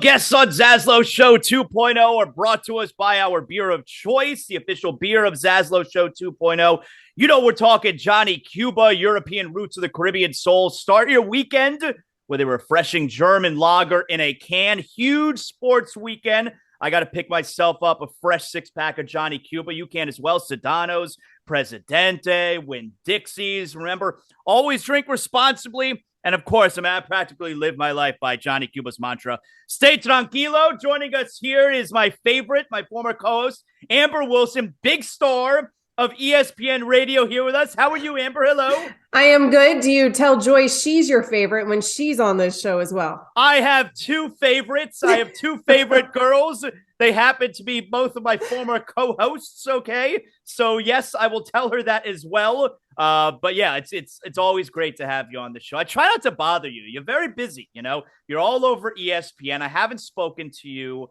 guests on ZASLOW Show 2.0 are brought to us by our beer of choice, the official beer of ZASLOW Show 2.0. You know, we're talking Johnny Cuba, European roots of the Caribbean soul. Start your weekend with a refreshing German lager in a can. Huge sports weekend. I got to pick myself up a fresh six-pack of Johnny Cuba. You can as well. Sedano's, Presidente, Winn-Dixies. Remember, always drink responsibly. And of course, I practically live my life by Johnny Cuba's mantra. Stay tranquilo. Joining us here is my favorite, my former co-host, Amber Wilson, big star of ESPN Radio, here with us. How are you, Amber? Hello. I am good. Do you tell Joyce she's your favorite when she's on this show as well? I have two favorites. I have two favorite girls. They happen to be both of my former co-hosts, okay? So, yes, I will tell her that as well. But, yeah, it's always great to have you on the show. I try not to bother you. You're very busy, you know? You're all over ESPN. I haven't spoken to you.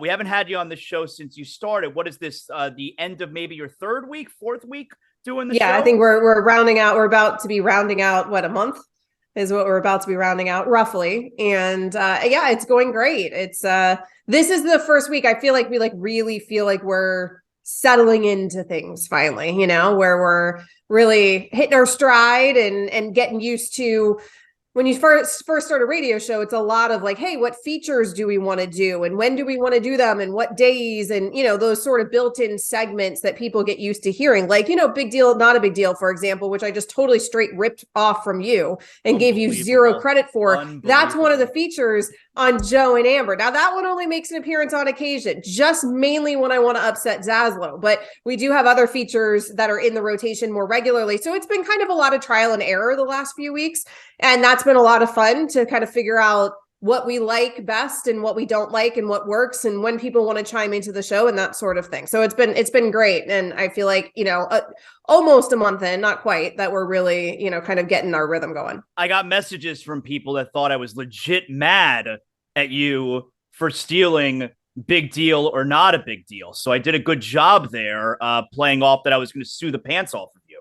We haven't had you on the show since you started. What is this, the end of maybe your third week, fourth week doing the show? Yeah, I think we're rounding out. We're about to be rounding out, a month is what we're about to be rounding out, roughly. And yeah, it's going great. It's this is the first week I feel like we really feel like we're settling into things finally, you know, where we're really hitting our stride and getting used to. When you first start a radio show, it's a lot of like, hey, what features do we want to do? And when do we want to do them? And what days? And, you know, those sort of built-in segments that people get used to hearing, like, you know, big deal, not a big deal, for example, which I just totally straight ripped off from you and gave you zero credit for. That's one of the features on Joe and Amber. Now, that one only makes an appearance on occasion, just mainly when I want to upset ZASLOW. But we do have other features that are in the rotation more regularly. So it's been kind of a lot of trial and error the last few weeks. And that's been a lot of fun to kind of figure out what we like best and what we don't like and what works and when people want to chime into the show and that sort of thing. So it's been great. And I feel like, you know, almost a month in, not quite, that we're really, you know, kind of getting our rhythm going. I got messages from people that thought I was legit mad at you for stealing Big Deal or Not a Big Deal. So I did a good job there playing off that I was going to sue the pants off of you.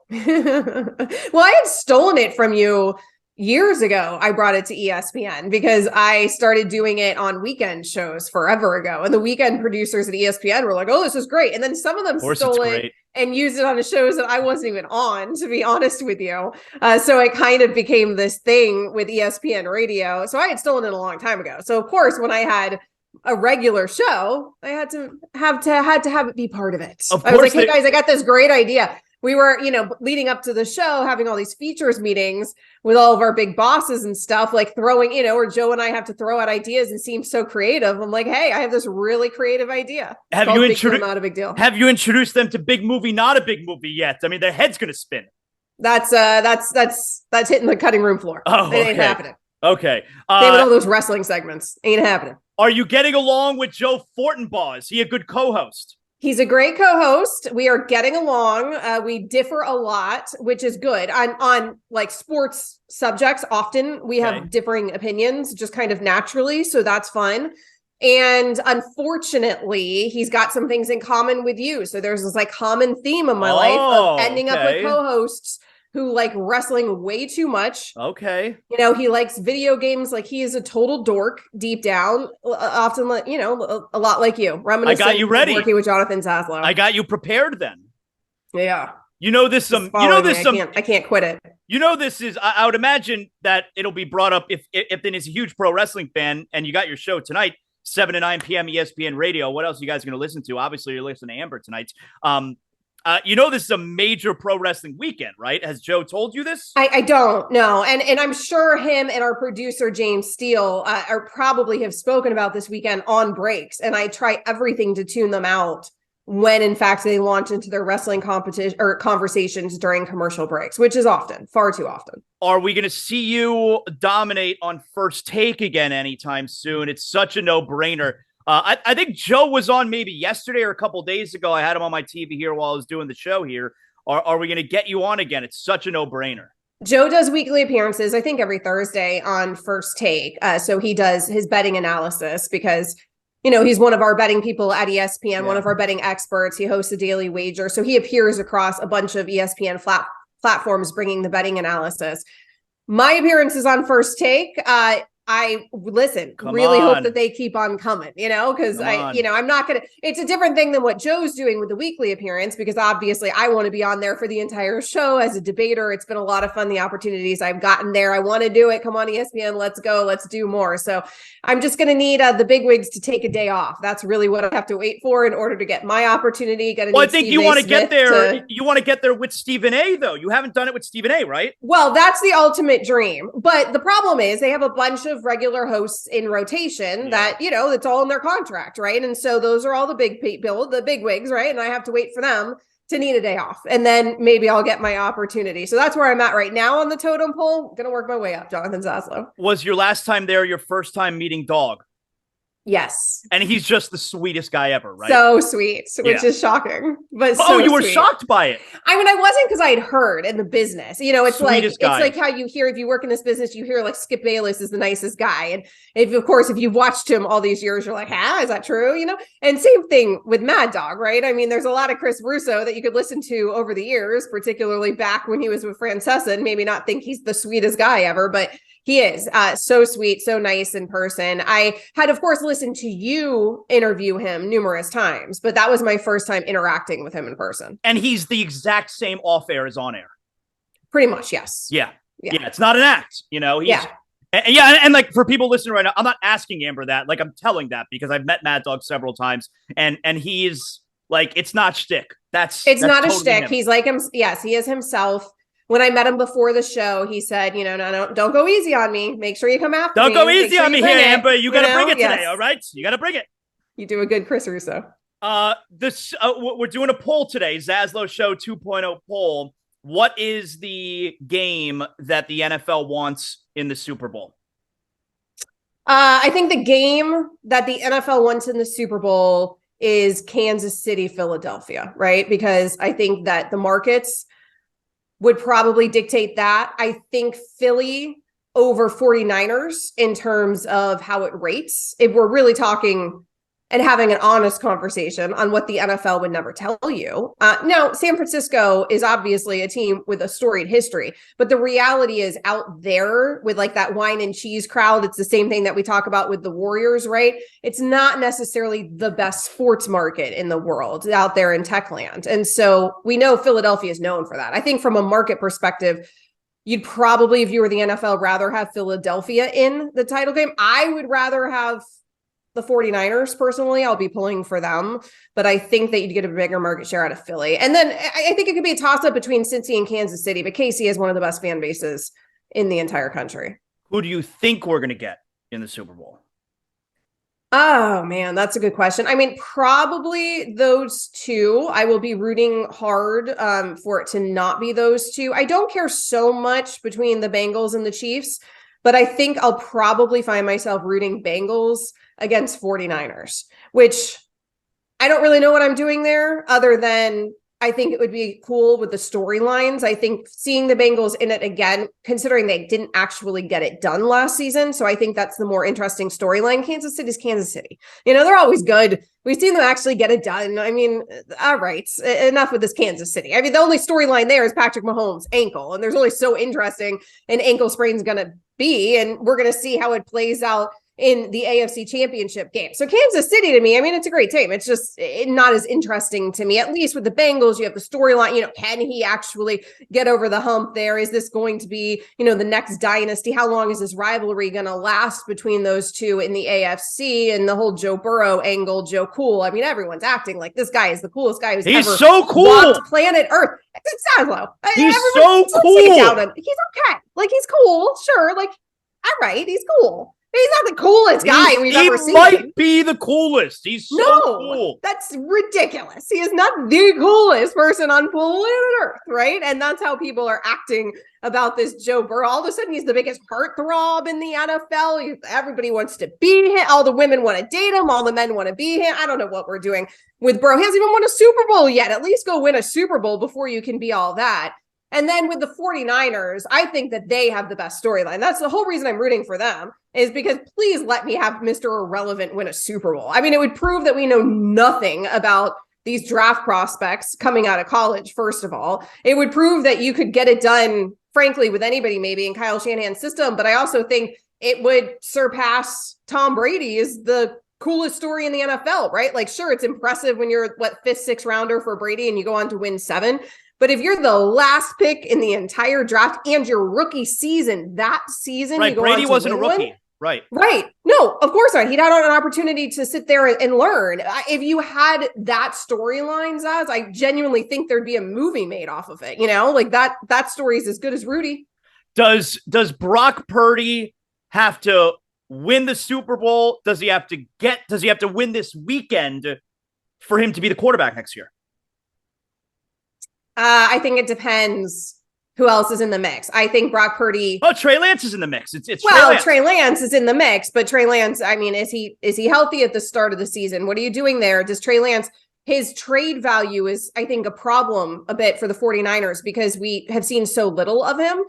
Well, I had stolen it from you years ago. I brought it to ESPN because I started doing it on weekend shows forever ago. And the weekend producers at ESPN were like, oh, this is great. And then some of them stole it and used it on the shows that I wasn't even on, to be honest with you. So it kind of became this thing with ESPN Radio. So I had stolen it a long time ago. So of course, when I had a regular show, I had to have it be part of it. I was like, hey guys, I got this great idea. We were, you know, leading up to the show, having all these features meetings with all of our big bosses and stuff, like throwing, you know, or Joe and I have to throw out ideas and seem so creative. I'm like, hey, I have this really creative idea. Have you introduced? Not a big deal. Have you introduced them to Big Movie, Not a Big Movie yet? I mean, their head's going to spin. That's hitting the cutting room floor. Oh, it ain't happening. Okay. Same with all those wrestling segments. Ain't happening. Are you getting along with Joe Fortenbaugh? Is he a good co-host? He's a great co-host. We are getting along. We differ a lot, which is good. On like sports subjects, often we have differing opinions just kind of naturally. So that's fun. And unfortunately, he's got some things in common with you. So there's this like common theme of my life of ending up with co-hosts who like wrestling way too much. Okay. You know, he likes video games. Like he is a total dork deep down, often, you know, a lot like you. I got you ready. Working with Jonathan ZASLOW. I got you prepared then. Yeah. You know this I can't quit it. You know this is I would imagine that it'll be brought up if then is a huge pro wrestling fan and you got your show tonight, 7 to 9 p.m. ESPN Radio. What else are you guys going to listen to? Obviously, you're listening to Amber tonight. You know this is a major pro wrestling weekend, right? Has Joe told you this? I don't know. And I'm sure him and our producer, James Steele, are probably have spoken about this weekend on breaks. And I try everything to tune them out when, in fact, they launch into their wrestling competition or conversations during commercial breaks, which is often, far too often. Are we going to see you dominate on First Take again anytime soon? It's such a no-brainer. I think Joe was on maybe yesterday or a couple days ago. I had him on my TV here while I was doing the show here. Are we going to get you on again? It's such a no-brainer. Joe does weekly appearances, I think every Thursday on First Take. So he does his betting analysis because, you know, he's one of our betting people at ESPN, one of our betting experts. He hosts a daily wager. So he appears across a bunch of ESPN platforms bringing the betting analysis. My appearances on First Take, I listen, Come really hope on. that they keep on coming, because Come I, on. I'm not going to, it's a different thing than what Joe's doing with the weekly appearance, because obviously I want to be on there for the entire show as a debater. It's been a lot of fun, the opportunities I've gotten there. I want to do it. Come on, ESPN, let's go. Let's do more. So I'm just going to need the bigwigs to take a day off. That's really what I have to wait for in order to get my opportunity. Well, I think you want to get there. You want to get there with Stephen A, though. You haven't done it with Stephen A, right? Well, that's the ultimate dream. But the problem is they have a bunch of regular hosts in rotation that, it's all in their contract, right? And so those are all the big people, the big wigs, right? And I have to wait for them to need a day off. And then maybe I'll get my opportunity. So that's where I'm at right now on the totem pole. Going to work my way up, Jonathan Zaslow. Was your last time there your first time meeting Dog? Yes. And he's just the sweetest guy ever, right? So sweet, which is shocking. But you were shocked by it. I mean, I wasn't, because I had heard in the business, it's Sweetest guy. like how you hear, if you work in this business, you hear like Skip Bayless is the nicest guy. And if you've watched him all these years, you're like, is that true? And same thing with Mad Dog, right? I mean, there's a lot of Chris Russo that you could listen to over the years, particularly back when he was with Francesa, and maybe not think he's the sweetest guy ever, but he is so sweet, so nice in person. I had, of course, listened to you interview him numerous times, but that was my first time interacting with him in person. And he's the exact same off air as on air. Pretty much, yes. Yeah. It's not an act, he's, and like for people listening right now, I'm not asking Amber that. Like, I'm telling that because I've met Mad Dog several times, and he's like, it's not shtick. That's not totally a shtick. him. He's like him. Yes, he is himself. When I met him before the show, he said, no, don't go easy on me. Make sure you come after me. Don't go easy on me here, Amber. You got to bring it today, all right? You got to bring it. You do a good Chris Russo. We're doing a poll today, ZASLOW Show 2.0 poll. What is the game that the NFL wants in the Super Bowl? I think the game that the NFL wants in the Super Bowl is Kansas City, Philadelphia, right? Because I think that the markets would probably dictate that. I think Philly over 49ers in terms of how it rates, if we're really talking and having an honest conversation on what the NFL would never tell you. Now, San Francisco is obviously a team with a storied history, but the reality is out there with like that wine and cheese crowd, it's the same thing that we talk about with the Warriors, right? It's not necessarily the best sports market in the world out there in Techland. And so we know Philadelphia is known for that. I think from a market perspective, you'd probably, if you were the NFL, rather have Philadelphia in the title game. I would rather have the 49ers personally. I'll be pulling for them, but I think that you'd get a bigger market share out of Philly. And then I think it could be a toss up between Cincy and Kansas City, but KC is one of the best fan bases in the entire country. Who do you think we're going to get in the Super Bowl? Oh man, that's a good question. I mean, probably those two. I will be rooting hard for it to not be those two. I don't care so much between the Bengals and the Chiefs, but I think I'll probably find myself rooting Bengals against 49ers, which I don't really know what I'm doing there other than I think it would be cool with the storylines. I think seeing the Bengals in it again, considering they didn't actually get it done last season. So I think that's the more interesting storyline. Kansas City's Kansas City. They're always good. We've seen them actually get it done. I mean, all right, enough with this Kansas City. I mean, the only storyline there is Patrick Mahomes' ankle. And there's only so interesting an ankle sprain's going to be. And we're going to see how it plays out in the AFC Championship game. So Kansas City, to me, I mean, it's a great team. It's just not as interesting to me. At least with the Bengals, you have the storyline, can he actually get over the hump there? Is this going to be, the next dynasty? How long is this rivalry going to last between those two in the AFC? And the whole Joe Burrow angle, Joe Cool. I mean, everyone's acting like this guy is the coolest guy who's ever so cool. walked planet Earth. It's Zaslow. He's so cool. He's okay. Like, he's cool. Sure. Like, all right. He's cool. He's not the coolest guy we've ever seen. He might be the coolest. He's so cool. That's ridiculous. He is not the coolest person on planet Earth, right? And that's how people are acting about this Joe Burrow. All of a sudden, he's the biggest heartthrob in the NFL. Everybody wants to be him. All the women want to date him. All the men want to be him. I don't know what we're doing with Burrow. He hasn't even won a Super Bowl yet. At least go win a Super Bowl before you can be all that. And then with the 49ers, I think that they have the best storyline. That's the whole reason I'm rooting for them, is because please let me have Mr. Irrelevant win a Super Bowl. I mean, it would prove that we know nothing about these draft prospects coming out of college, first of all. It would prove that you could get it done, frankly, with anybody maybe in Kyle Shanahan's system. But I also think it would surpass Tom Brady as the coolest story in the NFL, right? Like, sure, it's impressive when you're fifth, sixth rounder for Brady and you go on to win 7. But if you're the last pick in the entire draft and your rookie season, that season, right? You go Brady on to wasn't a win rookie. Right. No, of course not. He'd had an opportunity to sit there and learn. If you had that storyline, Zaz, I genuinely think there'd be a movie made off of it. Like that story is as good as Rudy. Does Brock Purdy have to win the Super Bowl? Does he have to win this weekend for him to be the quarterback next year? I think it depends who else is in the mix. I think Brock Purdy. Oh, Trey Lance is in the mix. It's Trey Lance is in the mix, but Trey Lance, I mean, is he healthy at the start of the season? What are you doing there? Does Trey Lance, his trade value is, I think, a problem a bit for the 49ers because we have seen so little of him.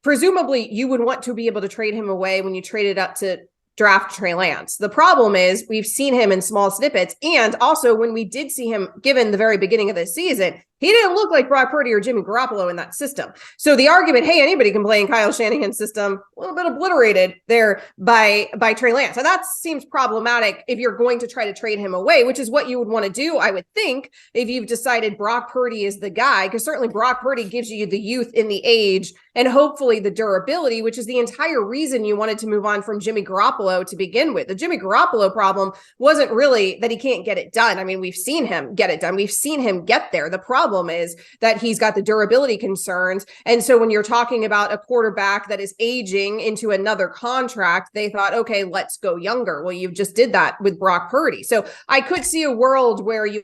Presumably, you would want to be able to trade him away when you traded up to draft Trey Lance. The problem is we've seen him in small snippets. And also when we did see him given the very beginning of the season, he didn't look like Brock Purdy or Jimmy Garoppolo in that system. So the argument, hey, anybody can play in Kyle Shanahan's system, a little bit obliterated there by Trey Lance. And that seems problematic if you're going to try to trade him away, which is what you would want to do, I would think, if you've decided Brock Purdy is the guy, because certainly Brock Purdy gives you the youth in the age and hopefully the durability, which is the entire reason you wanted to move on from Jimmy Garoppolo to begin with. The Jimmy Garoppolo problem wasn't really that he can't get it done. I mean, we've seen him get it done. We've seen him get there. The problem is that he's got the durability concerns. And so when you're talking about a quarterback that is aging into another contract, they thought, okay, let's go younger. Well, you just did that with Brock Purdy. So I could see a world where you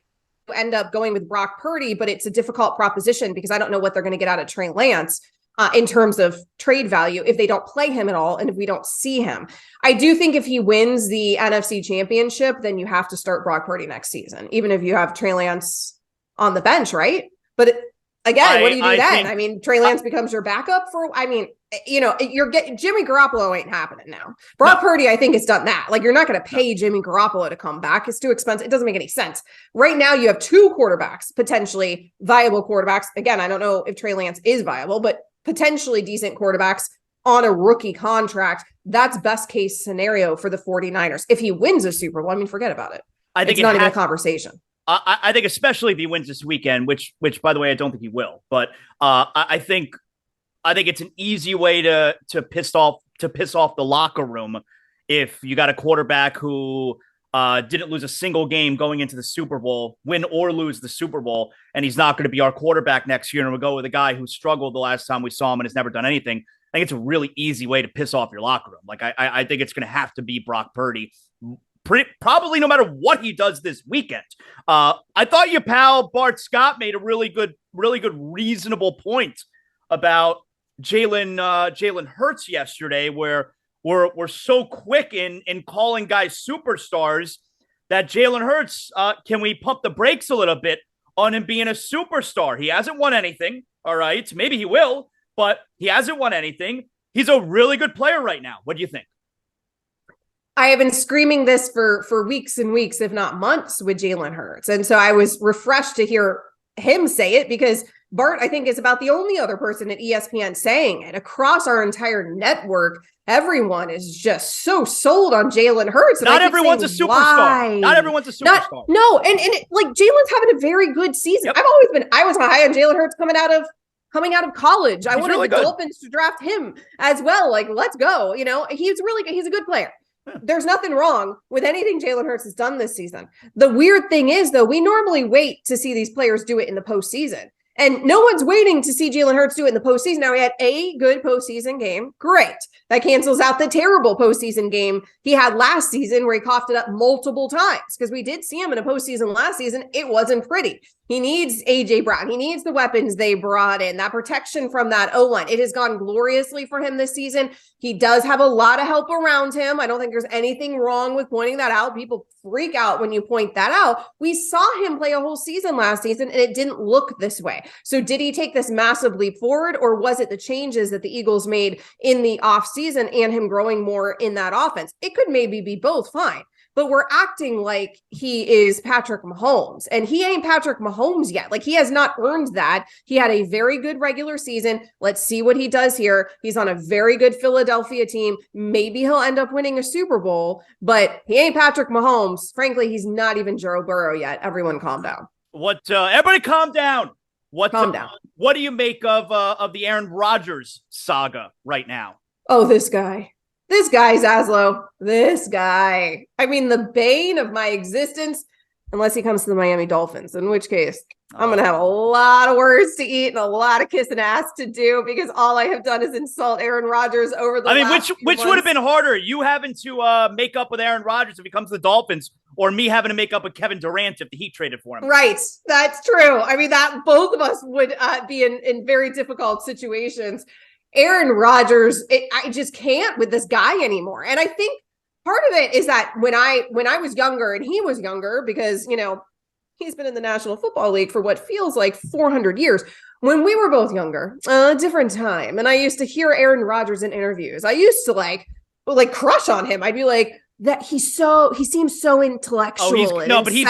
end up going with Brock Purdy, but it's a difficult proposition because I don't know what they're going to get out of Trey Lance in terms of trade value if they don't play him at all and if we don't see him. I do think if he wins the NFC Championship, then you have to start Brock Purdy next season, even if you have Trey Lance on the bench, right? But again, what do you do then? I mean, Trey Lance becomes your backup you're getting Jimmy Garoppolo ain't happening now. Brock Purdy, I think, has done that. Like, you're not going to pay Jimmy Garoppolo to come back. It's too expensive. It doesn't make any sense. Right now, you have 2 quarterbacks, potentially viable quarterbacks. Again, I don't know if Trey Lance is viable, but potentially decent quarterbacks on a rookie contract. That's best case scenario for the 49ers. If he wins a Super Bowl, I mean, forget about it. I think it's not even a conversation. I think especially if he wins this weekend, which by the way, I don't think he will, but I think it's an easy way to piss off the locker room if you got a quarterback who didn't lose a single game going into the Super Bowl, win or lose the Super Bowl, and he's not going to be our quarterback next year, and we'll go with a guy who struggled the last time we saw him and has never done anything. I think it's a really easy way to piss off your locker room. Like, I think it's going to have to be Brock Purdy. Probably no matter what he does this weekend. I thought your pal Bart Scott made a really good, reasonable point about Jalen Hurts yesterday, where we're so quick in calling guys superstars that Jalen Hurts, can we pump the brakes a little bit on him being a superstar? He hasn't won anything. All right, maybe he will, but he hasn't won anything. He's a really good player right now. What do you think? I have been screaming this for weeks and weeks, if not months, with Jalen Hurts. And so I was refreshed to hear him say it because Bart, I think, is about the only other person at ESPN saying it. Across our entire network, everyone is just so sold on Jalen Hurts. And not everyone's a superstar. Why? Not everyone's a superstar. And like Jalen's having a very good season. Yep. I was high on Jalen Hurts coming out of college. I wanted the Dolphins to draft him as well. Like, let's go. He's a good player. There's nothing wrong with anything Jalen Hurts has done this season. The weird thing is, though, we normally wait to see these players do it in the postseason. And no one's waiting to see Jalen Hurts do it in the postseason. Now, he had a good postseason game. Great. That cancels out the terrible postseason game he had last season where he coughed it up multiple times because we did see him in a postseason last season. It wasn't pretty. He needs A.J. Brown. He needs the weapons they brought in, that protection from that O-line. It has gone gloriously for him this season. He does have a lot of help around him. I don't think there's anything wrong with pointing that out. People freak out when you point that out. We saw him play a whole season last season, and it didn't look this way. So did he take this massive leap forward, or was it the changes that the Eagles made in the offseason and him growing more in that offense? It could maybe be both. Fine. but we're acting like he is Patrick Mahomes, and he ain't Patrick Mahomes yet. Like, he has not earned that. He had a very good regular season. Let's see what he does here. He's on a very good Philadelphia team. Maybe he'll end up winning a Super Bowl, but he ain't Patrick Mahomes. Frankly, he's not even Joe Burrow yet. Everyone calm down. Everybody calm down. Calm down. What do you make of the Aaron Rodgers saga right now? Oh, this guy, ZASLOW, this guy. I mean, the bane of my existence, unless he comes to the Miami Dolphins, in which case I'm going to have a lot of words to eat and a lot of kissing ass to do, because all I have done is insult Aaron Rodgers over the last few which would have been harder, you having to make up with Aaron Rodgers if he comes to the Dolphins, or me having to make up with Kevin Durant if the Heat traded for him? Right. That's true. I mean, that both of us would be in very difficult situations. Aaron Rodgers, I just can't with this guy anymore. And I think part of it is that when I was younger and he was younger, because, you know, he's been in the National Football League for what feels like 400 years. When we were both younger, a different time, and I used to hear Aaron Rodgers in interviews, I used to like crush on him. I'd be like, that he seems so intellectual. But he's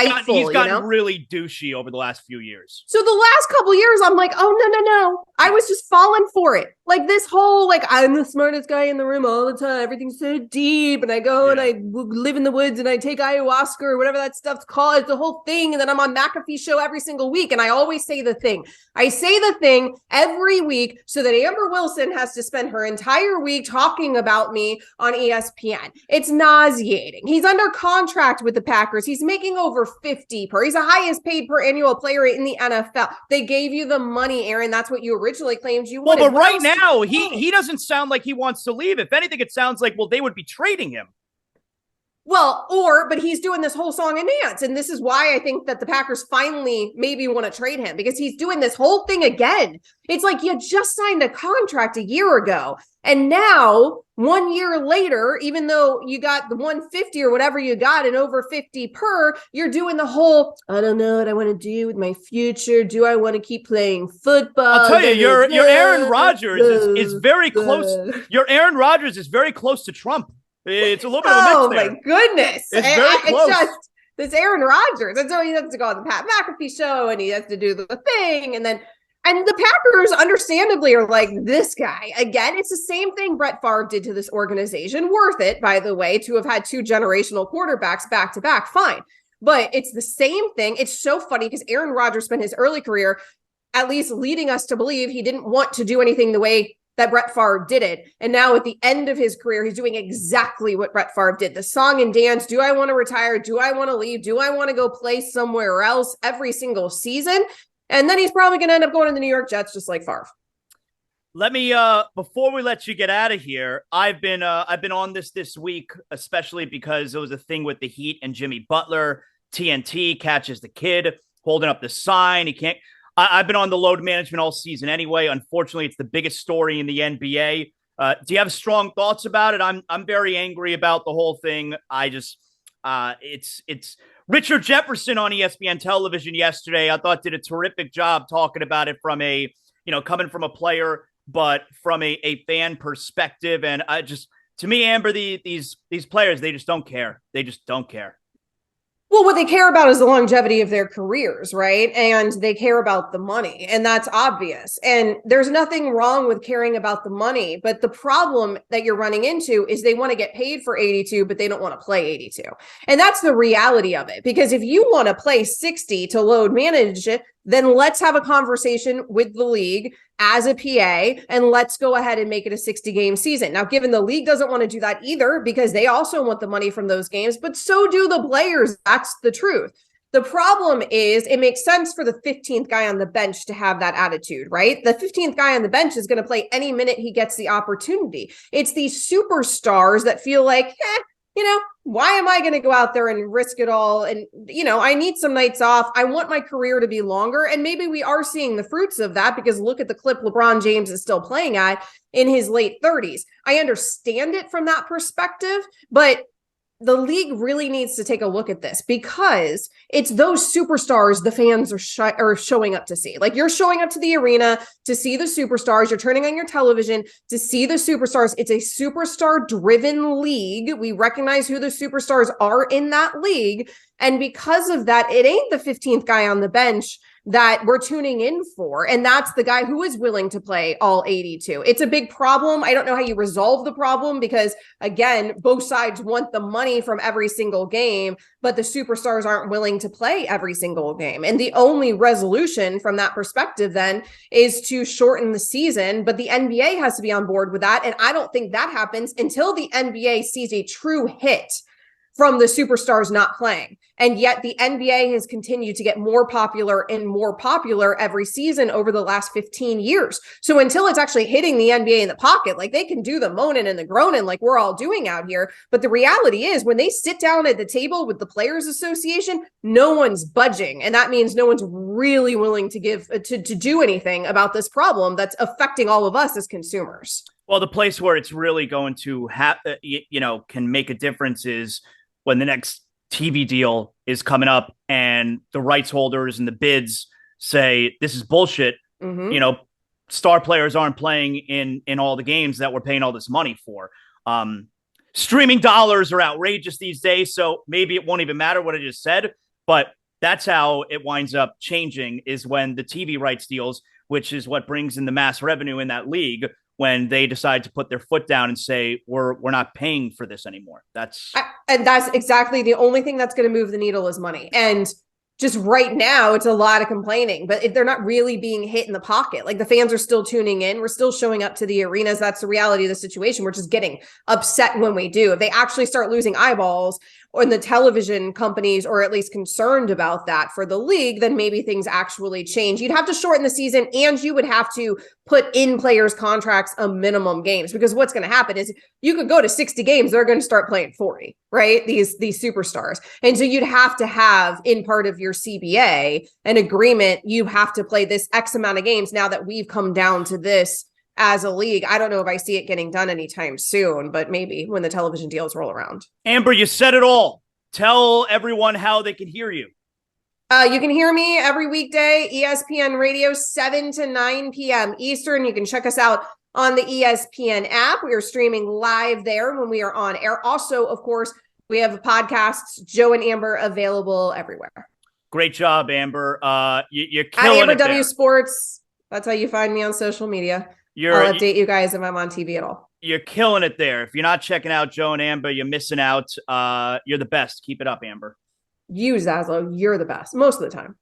gotten really douchey over the last few years. So the last couple years, I'm like, oh, no. I was just falling for it. Like, this whole, like, I'm the smartest guy in the room all the time. Everything's so deep. And I go and I live in the woods and I take ayahuasca or whatever that stuff's called. It's the whole thing. And then I'm on McAfee show every single week. And I always say the thing. I say the thing every week so that Amber Wilson has to spend her entire week talking about me on ESPN. It's nauseating. He's under contract with the Packers. He's making over 50 per. He's the highest paid per annual player in the NFL. They gave you the money, Aaron. That's what you originally claimed you wanted. Well, but right now, he doesn't sound like he wants to leave. If anything, it sounds like, they would be trading him. Well, but he's doing this whole song and dance. And this is why I think that the Packers finally maybe want to trade him, because he's doing this whole thing again. It's like you just signed a contract a year ago. And now 1 year later, even though you got the 150 or whatever you got and over 50 per, you're doing the whole, I don't know what I want to do with my future. Do I want to keep playing football? I'll tell you, your Aaron Rodgers is very close. Your Aaron Rodgers is very close to Trump. It's a little bit of a mix there. Oh, my goodness. It's very close. It's just this Aaron Rodgers. And so he has to go on the Pat McAfee show and he has to do the thing. And the Packers understandably are like, this guy. Again, it's the same thing Brett Favre did to this organization. Worth it, by the way, to have had two generational quarterbacks back to back. Fine. But it's the same thing. It's so funny because Aaron Rodgers spent his early career at least leading us to believe he didn't want to do anything the way that Brett Favre did it. And now at the end of his career, he's doing exactly what Brett Favre did. The song and dance. Do I want to retire? Do I want to leave? Do I want to go play somewhere else every single season? And then he's probably going to end up going to the New York Jets, just like Favre. Let me, before we let you get out of here, I've been on this week, especially because it was a thing with the Heat and Jimmy Butler. TNT catches the kid holding up the sign. He can't. I've been on the load management all season anyway. Unfortunately, it's the biggest story in the NBA. Do you have strong thoughts about it? I'm very angry about the whole thing. I just, it's Richard Jefferson on ESPN television yesterday. I thought did a terrific job talking about it from coming from a player, but from a fan perspective. And to me, Amber, these players, they just don't care. They just don't care. Well, what they care about is the longevity of their careers, right? And they care about the money, and that's obvious. And there's nothing wrong with caring about the money, but the problem that you're running into is they want to get paid for 82, but they don't want to play 82. And that's the reality of it, because if you want to play 60 to load manage it, then let's have a conversation with the league as a PA, and let's go ahead and make it a 60-game season. Now, given the league doesn't want to do that either, because they also want the money from those games, but so do the players. That's the truth. The problem is it makes sense for the 15th guy on the bench to have that attitude, right? The 15th guy on the bench is going to play any minute he gets the opportunity. It's these superstars that feel like, why am I going to go out there and risk it all? And, I need some nights off. I want my career to be longer. And maybe we are seeing the fruits of that, because look at the clip LeBron James is still playing at in his late 30s. I understand it from that perspective, but the league really needs to take a look at this, because it's those superstars the fans are showing up to see. Like, you're showing up to the arena to see the superstars. You're turning on your television to see the superstars. It's a superstar-driven league. We recognize who the superstars are in that league. And because of that, it ain't the 15th guy on the bench that we're tuning in for. And that's the guy who is willing to play all 82. It's a big problem. I don't know how you resolve the problem, because again, both sides want the money from every single game, but the superstars aren't willing to play every single game. And the only resolution from that perspective then is to shorten the season, but the NBA has to be on board with that. And I don't think that happens until the NBA sees a true hit from the superstars not playing. And yet the NBA has continued to get more popular and more popular every season over the last 15 years. So until it's actually hitting the NBA in the pocket, like, they can do the moaning and the groaning like we're all doing out here. But the reality is, when they sit down at the table with the Players Association, no one's budging. And that means no one's really willing to to do anything about this problem that's affecting all of us as consumers. Well, the place where it's really going to can make a difference is when the next TV deal is coming up and the rights holders and the bids say, this is bullshit. Mm-hmm. Star players aren't playing in all the games that we're paying all this money for. Streaming dollars are outrageous these days, so maybe it won't even matter what I just said, but that's how it winds up changing, is when the TV rights deals, which is what brings in the mass revenue in that league, when they decide to put their foot down and say, we're not paying for this anymore. And that's exactly the only thing that's going to move the needle is money. And just right now, it's a lot of complaining, but if they're not really being hit in the pocket, like, the fans are still tuning in. We're still showing up to the arenas. That's the reality of the situation. We're just getting upset when we do. If they actually start losing eyeballs, or the television companies are at least concerned about that for the league, then maybe things actually change. You'd have to shorten the season, and you would have to put in players' contracts a minimum games, because what's going to happen is you could go to 60 games, they're going to start playing 40, right? These superstars. And so you'd have to have, in part of your CBA, an agreement. You have to play this X amount of games. Now that we've come down to this as a league, I don't know if I see it getting done anytime soon, but maybe when the television deals roll around. Amber, you said it all. Tell everyone how they can hear you. You can hear me every weekday, ESPN Radio, 7 to 9 p.m. Eastern. You can check us out on the ESPN app. We are streaming live there when we are on air. Also, of course, we have podcasts, Joe and Amber, available everywhere. Great job, Amber. You're killing Amber it there. W Sports. That's how you find me on social media. I'll update you guys if I'm on TV at all. You're killing it there. If you're not checking out Joe and Amber, you're missing out. You're the best. Keep it up, Amber. You, ZASLOW, you're the best most of the time.